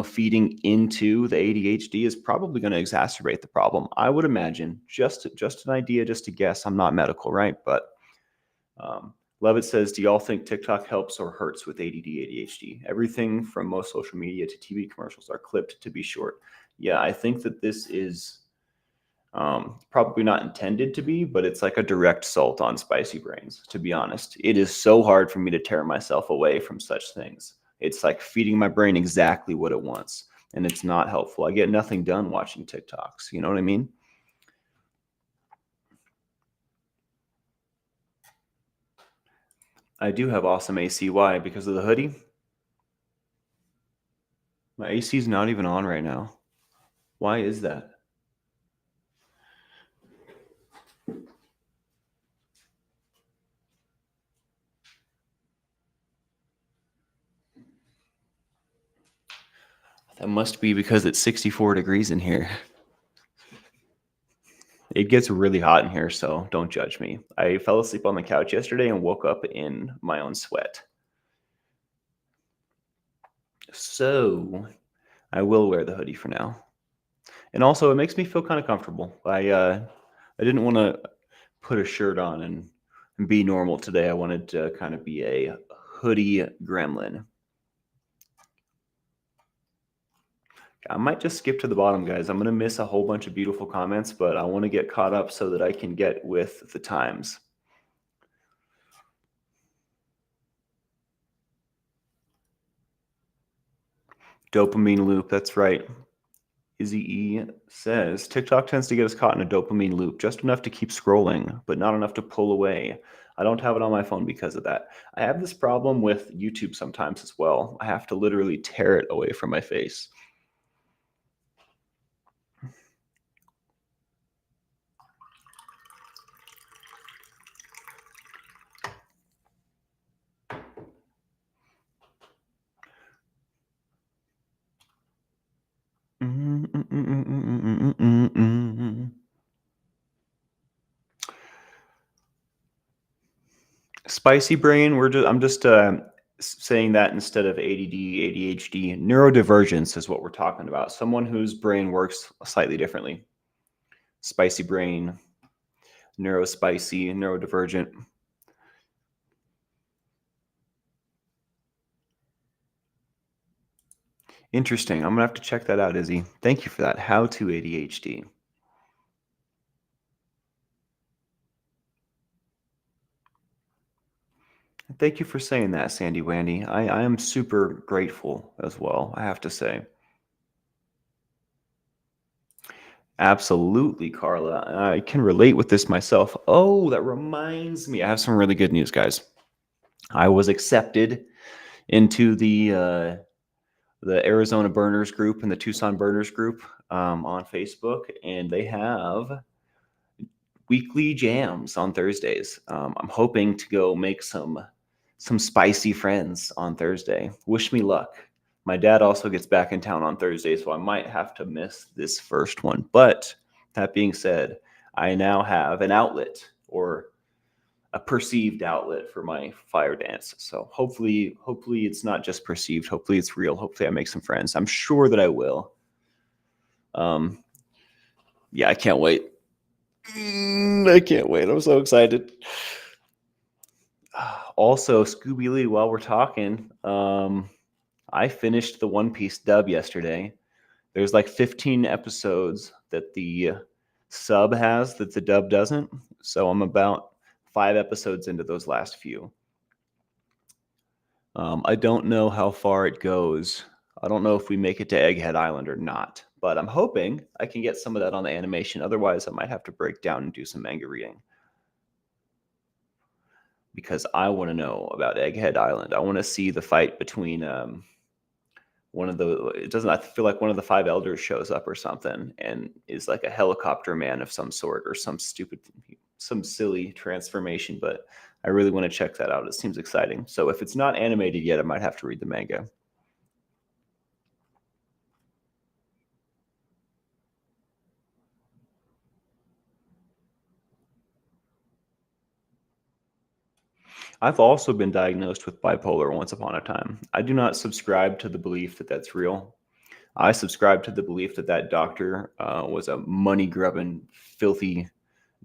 A: feeding into the ADHD is probably going to exacerbate the problem. I would imagine, just an idea, just a guess. I'm not medical, right? But Levitt says, do y'all think TikTok helps or hurts with ADD, ADHD? Everything from most social media to TV commercials are clipped to be short. Yeah, I think that this is probably not intended to be, but it's like a direct salt on spicy brains, to be honest. It is so hard for me to tear myself away from such things. It's like feeding my brain exactly what it wants, and it's not helpful. I get nothing done watching TikToks. You know what I mean? I do have awesome AC. Why? Because of the hoodie? My AC is not even on right now. Why is that? That must be because it's 64 degrees in here. It gets really hot in here, so don't judge me. I fell asleep on the couch yesterday and woke up in my own sweat. So I will wear the hoodie for now. And also it makes me feel kind of comfortable. I didn't want to put a shirt on and be normal today. I wanted to kind of be a hoodie gremlin. I might just skip to the bottom, guys. I'm going to miss a whole bunch of beautiful comments, but I want to get caught up so that I can get with the times. Dopamine loop. That's right. Izzy E says TikTok tends to get us caught in a dopamine loop, just enough to keep scrolling, but not enough to pull away. I don't have it on my phone because of that. I have this problem with YouTube sometimes as well. I have to literally tear it away from my face. Spicy brain. I'm just saying that instead of ADD, ADHD. Neurodivergence is what we're talking about. Someone whose brain works slightly differently. Spicy brain, neurospicy, neurodivergent. Interesting. I'm gonna have to check that out, Izzy. Thank you for that. How to ADHD. Thank you for saying that, Sandy Wandy. I am super grateful as well, I have to say. Absolutely, Carla. I can relate with this myself. Oh, that reminds me. I have some really good news, guys. I was accepted into the Arizona Burners group and the Tucson Burners group on Facebook, and they have weekly jams on Thursdays. I'm hoping to go make some spicy friends on Thursday. Wish me luck. My dad also gets back in town on Thursday, so I might have to miss this first one. But that being said, I now have an outlet or a perceived outlet for my fire dance. So hopefully it's not just perceived. Hopefully it's real. Hopefully I make some friends. I'm sure that I will. Um, yeah, I can't wait. I can't wait. I'm so excited. Also, Scooby Lee, while we're talking, I finished the One Piece dub yesterday. There's like 15 episodes that the sub has that the dub doesn't. So I'm about 5 episodes into those last few. I don't know how far it goes. I don't know if we make it to Egghead Island or not, but I'm hoping I can get some of that on the animation. Otherwise, I might have to break down and do some manga reading because I want to know about Egghead Island. I want to see the fight between one of the. It doesn't. I feel like one of the five elders shows up or something and is like a helicopter man of some sort or some silly transformation. But I really want to check that out. It seems exciting. So if it's not animated yet, I might have to read the manga. I've also been diagnosed with bipolar once upon a time. I do not subscribe to the belief that that's real. I subscribe to the belief that that doctor was a money grubbing, filthy,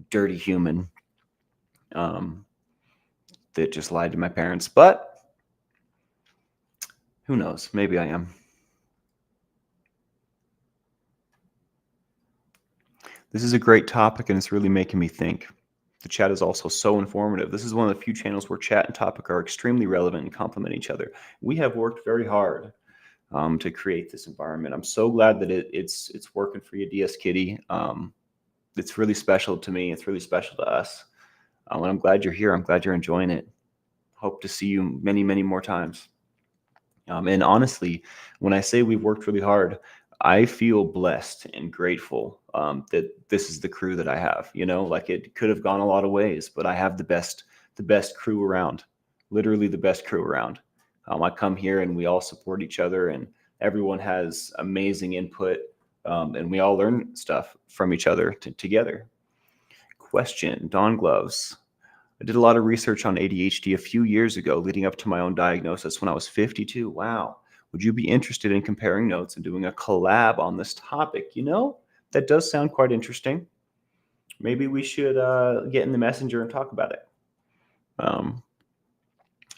A: dirty human um, that just lied to my parents. But who knows? Maybe I am. This is a great topic and it's really making me think. The chat is also so informative. This is one of the few channels where chat and topic are extremely relevant and complement each other. We have worked very hard to create this environment. I'm so glad that it's working for you, DS Kitty. It's really special to me. It's really special to us. And I'm glad you're here. I'm glad you're enjoying it. Hope to see you many, many more times. And honestly, when I say we've worked really hard, I feel blessed and grateful that this is the crew that I have. You know, like it could have gone a lot of ways, but I have the best crew around. Literally the best crew around. I come here and we all support each other, and everyone has amazing input, and we all learn stuff from each other together. Question: Dawn Gloves. I did a lot of research on ADHD a few years ago, leading up to my own diagnosis when I was 52. Wow. Would you be interested in comparing notes and doing a collab on this topic? You know, that does sound quite interesting. Maybe we should get in the messenger and talk about it. Um,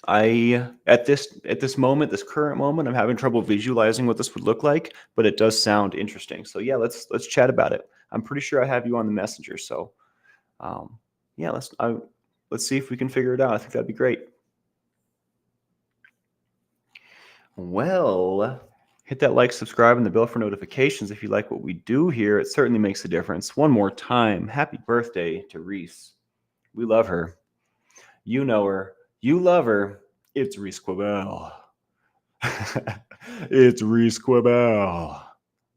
A: I at this moment, this current moment, I'm having trouble visualizing what this would look like, but it does sound interesting. So yeah, let's chat about it. I'm pretty sure I have you on the messenger, so yeah, let's see if we can figure it out. I think that'd be great. Well, hit that like, subscribe, and the bell for notifications if you like what we do here. It certainly makes a difference. One more time, happy birthday to Reese. We love her. You know her. You love her. It's Reese Quibell. It's Reese Quibell.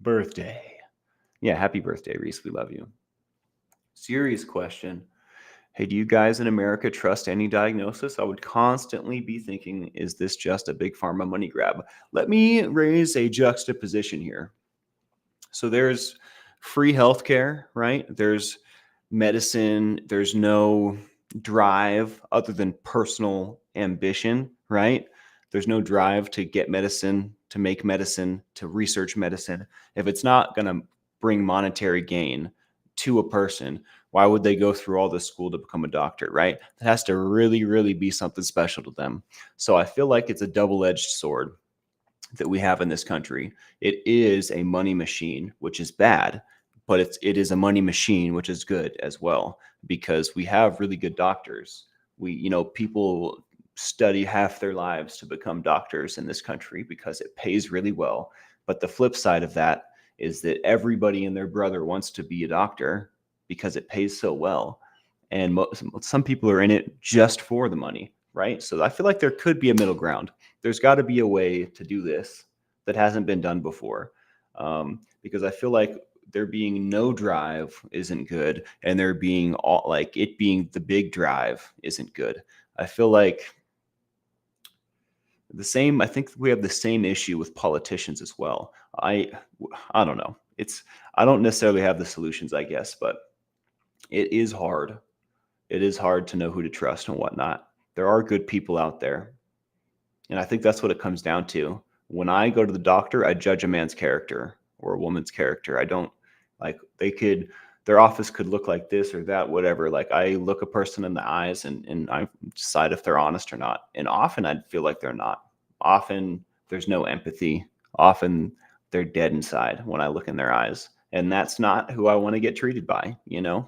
A: Birthday. Yeah, happy birthday, Reese. We love you. Serious question. Hey, do you guys in America trust any diagnosis? I would constantly be thinking, is this just a big pharma money grab? Let me raise a juxtaposition here. So there's free healthcare, right? There's medicine. There's no drive other than personal ambition, right? There's no drive to get medicine, to make medicine, to research medicine. If it's not going to bring monetary gain to a person, why would they go through all this school to become a doctor, right? It has to really, really be something special to them. So I feel like it's a double-edged sword that we have in this country. It is a money machine, which is bad, but it is a money machine, which is good as well, because we have really good doctors. People study half their lives to become doctors in this country because it pays really well. But the flip side of that is that everybody and their brother wants to be a doctor because it pays so well. And some people are in it just for the money, right? So I feel like there could be a middle ground. There's got to be a way to do this that hasn't been done before, because I feel like there being no drive isn't good, and there being all like it being the big drive isn't good. I feel like I think we have the same issue with politicians as well. I don't know. I don't necessarily have the solutions, I guess, but it is hard. It is hard to know who to trust and whatnot. There are good people out there, and I think that's what it comes down to. When I go to the doctor, I judge a man's character or a woman's character. I don't like their office could look like this or that, whatever. Like I look a person in the eyes and I decide if they're honest or not. And often I feel like they're not. Often there's no empathy. Often they're dead inside when I look in their eyes. And that's not who I want to get treated by.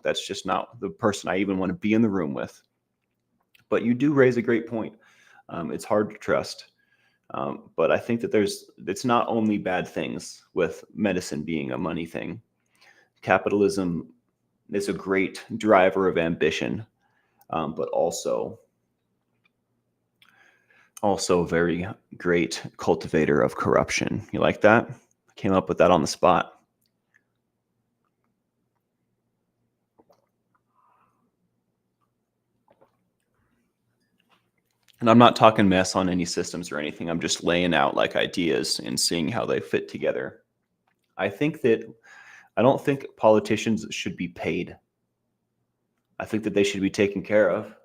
A: That's just not the person I even want to be in the room with. But you do raise a great point. It's hard to trust. But I think that it's not only bad things with medicine being a money thing. Capitalism is a great driver of ambition, but also a very great cultivator of corruption. You like that? I came up with that on the spot. And I'm not talking mess on any systems or anything. I'm just laying out like ideas and seeing how they fit together. I don't think politicians should be paid. I think that they should be taken care of,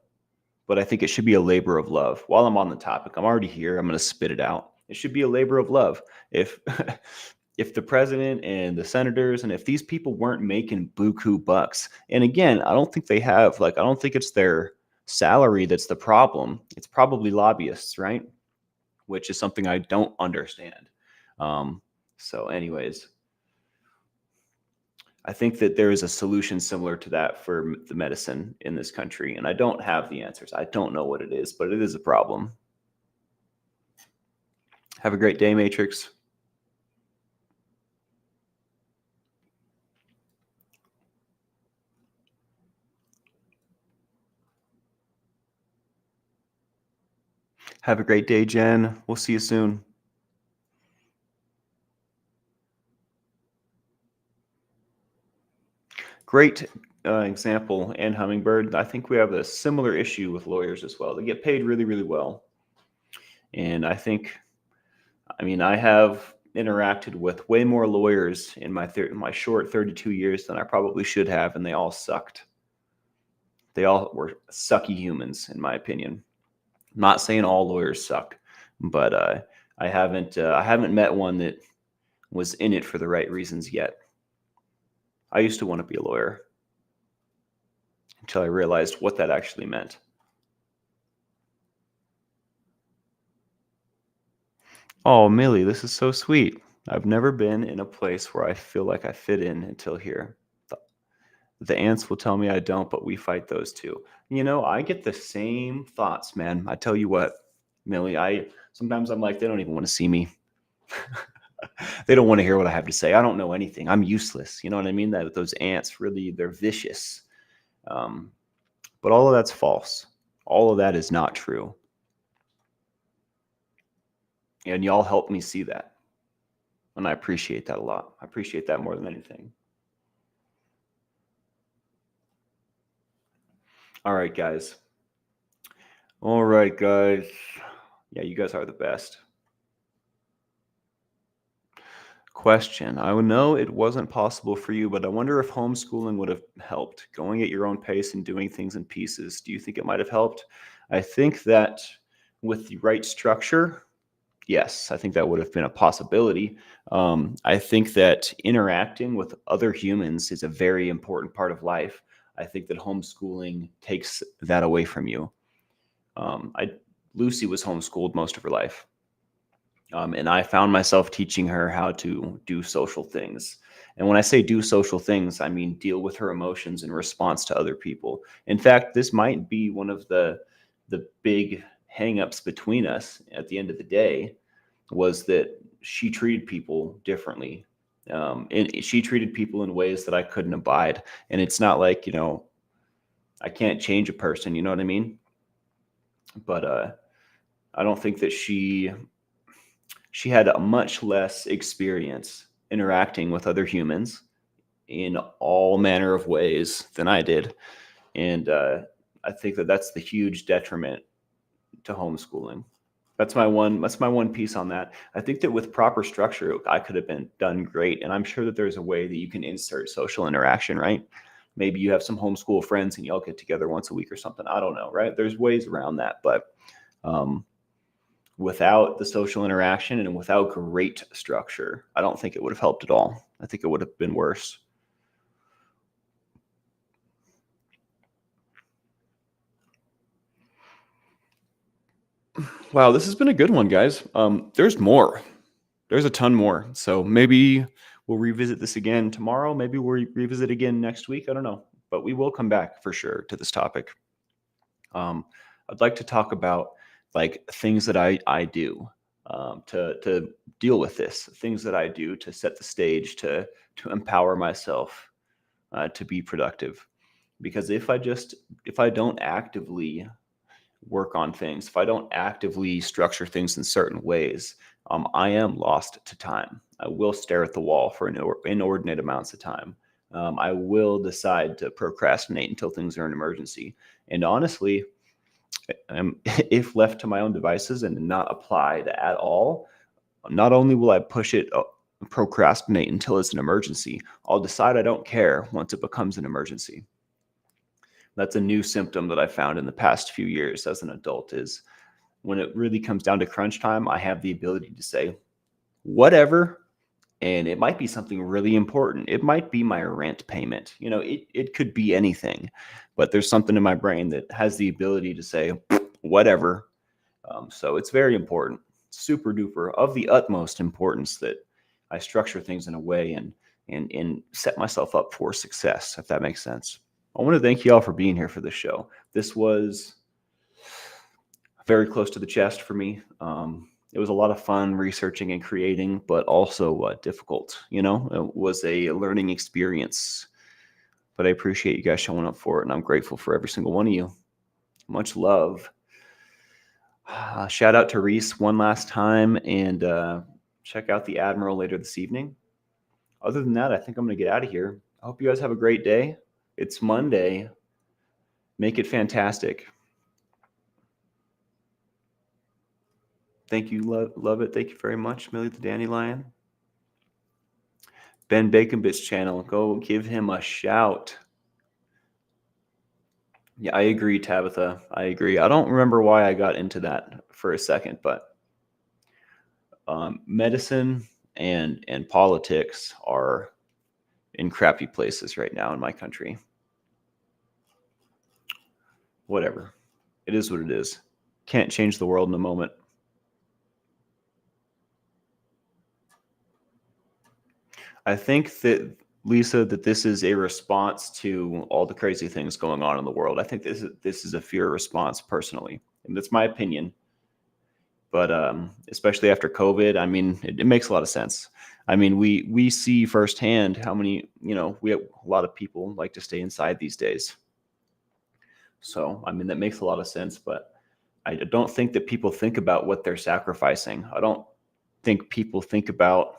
A: but I think it should be a labor of love. While I'm on the topic, I'm already here. I'm going to spit it out. It should be a labor of love. If if the president and the senators and if these people weren't making buku bucks, and again, I don't think they have, like, I don't think it's their salary that's the problem. It's probably lobbyists, right? Which is something I don't understand. So, anyways, I think that there is a solution similar to that for the medicine in this country, and I don't have the answers. I don't know what it is, but it is a problem. Have a great day, Matrix. Have a great day, Jen. We'll see you soon. Great example, and Hummingbird. I think we have a similar issue with lawyers as well. They get paid really, really well. And I have interacted with way more lawyers in my short 32 years than I probably should have, and they all sucked. They all were sucky humans, in my opinion. I'm not saying all lawyers suck, but I haven't met one that was in it for the right reasons yet. I used to want to be a lawyer until I realized what that actually meant. Oh, Millie, this is so sweet. I've never been in a place where I feel like I fit in until here. The ants will tell me I don't, but we fight those too. I get the same thoughts, man. I tell you what, Millie, sometimes I'm like, they don't even want to see me. They don't want to hear what I have to say. I don't know anything. I'm useless. You know what I mean? That those ants really, they're vicious. Um, but all of that's false. All of that is not true. And y'all helped me see that. And I appreciate that a lot. I appreciate that more than anything. All right, guys. All right, guys. Yeah, you guys are the best. Question. I would know it wasn't possible for you, but I wonder if homeschooling would have helped. Going at your own pace and doing things in pieces. Do you think it might have helped? I think that with the right structure, yes, I think that would have been a possibility. I think that interacting with other humans is a very important part of life. I think that homeschooling takes that away from you. I Lucy was homeschooled most of her life. And I found myself teaching her how to do social things. And when I say do social things, I mean deal with her emotions in response to other people. In fact, this might be one of the big hangups between us at the end of the day was that she treated people differently. And she treated people in ways that I couldn't abide. And it's not like, I can't change a person, you know what I mean? But I don't think that she had a much less experience interacting with other humans in all manner of ways than I did. And I think that that's the huge detriment to homeschooling. That's my one piece on that. I think that with proper structure, I could have been done great. And I'm sure that there's a way that you can insert social interaction, right? Maybe you have some homeschool friends and y'all get together once a week or something. I don't know, right? There's ways around that, but um, without the social interaction and without great structure, I don't think it would have helped at all. I think it would have been worse. Wow, this has been a good one, guys. There's more. There's a ton more. So maybe we'll revisit this again tomorrow. Maybe we'll revisit again next week. I don't know, but we will come back for sure to this topic. Um, I'd like to talk about like things that I do to deal with this, things that I do to set the stage to empower myself to be productive. Because if I don't actively work on things, if I don't actively structure things in certain ways, I am lost to time. I will stare at the wall for inordinate amounts of time. I will decide to procrastinate until things are an emergency. And honestly, if left to my own devices and not applied at all, not only will I push it, procrastinate until it's an emergency, I'll decide I don't care once it becomes an emergency. That's a new symptom that I found in the past few years as an adult is when it really comes down to crunch time, I have the ability to say, whatever. And it might be something really important. It might be my rent payment. It could be anything, but there's something in my brain that has the ability to say, whatever. So it's very important, super duper, of the utmost importance that I structure things in a way and set myself up for success, if that makes sense. I want to thank you all for being here for this show. This was very close to the chest for me. It was a lot of fun researching and creating, but also difficult. It was a learning experience. But I appreciate you guys showing up for it, and I'm grateful for every single one of you. Much love. Shout out to Reese one last time, and check out the Admiral later this evening. Other than that, I think I'm going to get out of here. I hope you guys have a great day. It's Monday. Make it fantastic. Thank you. Love it. Thank you very much, Millie the Dandelion. Ben Bacon Bits channel. Go give him a shout. Yeah, I agree, Tabitha. I agree. I don't remember why I got into that for a second, but medicine and politics are in crappy places right now in my country. Whatever. It is what it is. Can't change the world in a moment. I think that, Lisa, that this is a response to all the crazy things going on in the world. I think this is a fear response personally. And that's my opinion. But especially after COVID, I mean, it makes a lot of sense. I mean, we see firsthand how many, we have a lot of people like to stay inside these days. So, I mean, that makes a lot of sense, but I don't think that people think about what they're sacrificing. I don't think people think about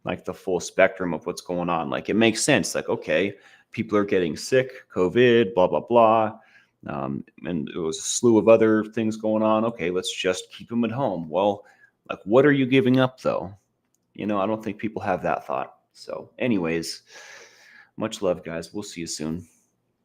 A: like the full spectrum of what's going on. Like it makes sense. Like, okay, people are getting sick, COVID, blah, blah, blah. And there was a slew of other things going on. Okay, let's just keep them at home. Well, like, what are you giving up though? I don't think people have that thought. So, anyways, much love, guys. We'll see you soon.